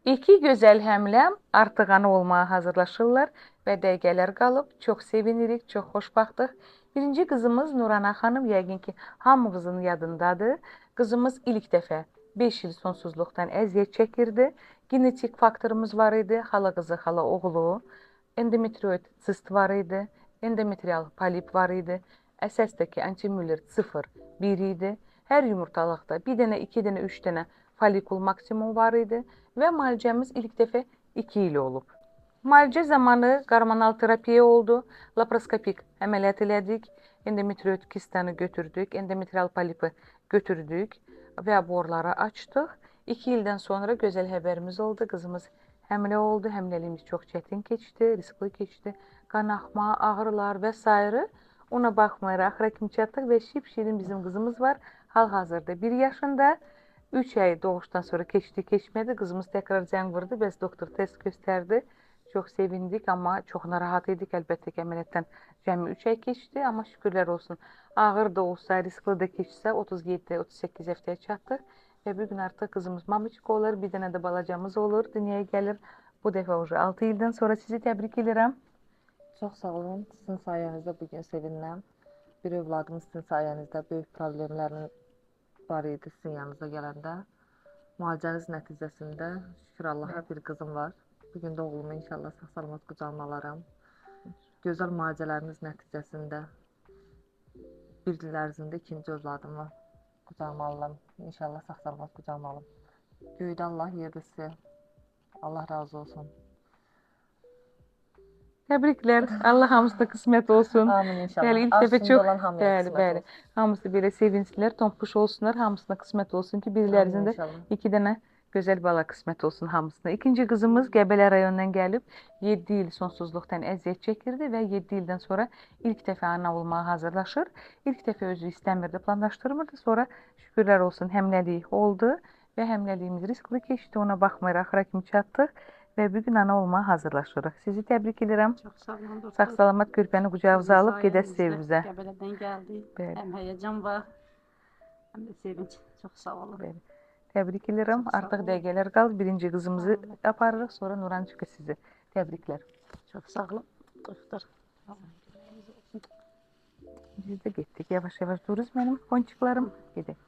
İki gözəl həmləm artıq ana olmağa hazırlaşırlar və dəqiqələr qalıb. Çox sevinirik, çox xoşbəxtıq. Birinci qızımız Nurana xanım yəqin ki, hamımızın yadındadır. Qızımız ilk dəfə 5 il sonsuzluqdan əziyyət çəkirdi. Genetik faktorumuz var idi, xala qızı, xala oğlu. Endometrioid sist var idi, endometrial polip var idi. Əsasdakı antimüller 0, 1 idi. Hər yumurtalıqda bir dənə, 2 dənə, 3 dənə folikul maksimum var idi və müalicəmiz ilk dəfə 2 il olub. Müalicə zamanı hormonal terapiya oldu, laparoskopik əməliyyat elədik, endometrioid kistanı götürdük, endometrial polipi götürdük və boruları açdıq. 2 ildən sonra gözəl xəbərimiz oldu, qızımız həmlə oldu, həmləliyimiz çox çətin keçdi, riskli keçdi, qanaxma, ağrılar və s. Ona baxmayaraq axıra kimi çatdıq və şirin bizim qızımız var. Hal-hazırda 1 yaşında, 3 ay doğuşdan sonra keçdi, keçmədi. Qızımız təkrar zəng vurdu, bəs doktor test göstərdi. Çox sevindik, amma çox narahat idik. Əlbəttə ki, əməliyyatdan cəmi 3 ay keçdi, amma şükürlər olsun. Ağır da olsa, riskli də keçsə 37-38 həftəyə çatdıq və bu gün artıq qızımız mamiçik olur, bir dənə də balacamız olur, dünyaya gəlir. Bu dəfə 6 ildən sonra sizi təbrik edirəm. Çox sağ olun. Sizin sayənizdə bugün sevinirəm. Bir övladımız sizin sayənizdə böyük problemlərin var idi sizin yanınıza gələndə. Müalicəniz nəticəsində şükür Allaha bir qızım var. Bugün də oğlumu inşallah sağ-salamat qucağıma alaram. Gözəl müalicələriniz nəticəsində bir il ərzində ikinci övladımı qucağıma alıram. İnşallah sağ-salamat qucağıma alım. Göydə Allah, yerdə sizə. Allah razı olsun. Təbriklər. Allah hamısına qismət olsun. Amin inşallah. Bəli, ilk dəfə Arzusunda çox, olan hamıya qismət bəli. olsun. Hamısı belə sevinsinlər, tompuş olsunlar, hamısına qismət olsun ki, bir il Amin ərzində inşallah. 2 dənə gözəl bala qismət olsun hamısına. İkinci qızımız Qəbələ rayonundan gəlib, 7 il sonsuzluqdan əziyyət çəkirdi və 7 ildən sonra ilk dəfə ana olmağa hazırlaşır. İlk dəfə özü istəmirdi, planlaşdırmırdı. Sonra şükürlər olsun həmləlik oldu və həmləliyimiz riskli keçdi. Ona baxmayaraq axıra kimi çatdıq və bugün ana olmağa hazırlaşırıq. Sizi təbrik edirəm. Çox sağ olun doktor. Sağ-salamat körpəni qucağınıza alıb gedəsiz evimizə. Qəbələdən gəldik. Bəli. Həm həyəcan var, həm də sevinç. Çox sağ olun. Bəli. Təbrik edirəm. Çox sağ Artıq olun. dəqiqələr qaldı. Birinci qızımızı aparırıq, sonra Nurançıqı sizi. Təbriklər. Çox sağ olun doktor. Biz də getdik. Yavaş-yavaş dururuz mənim ponçiklarım. Gedək.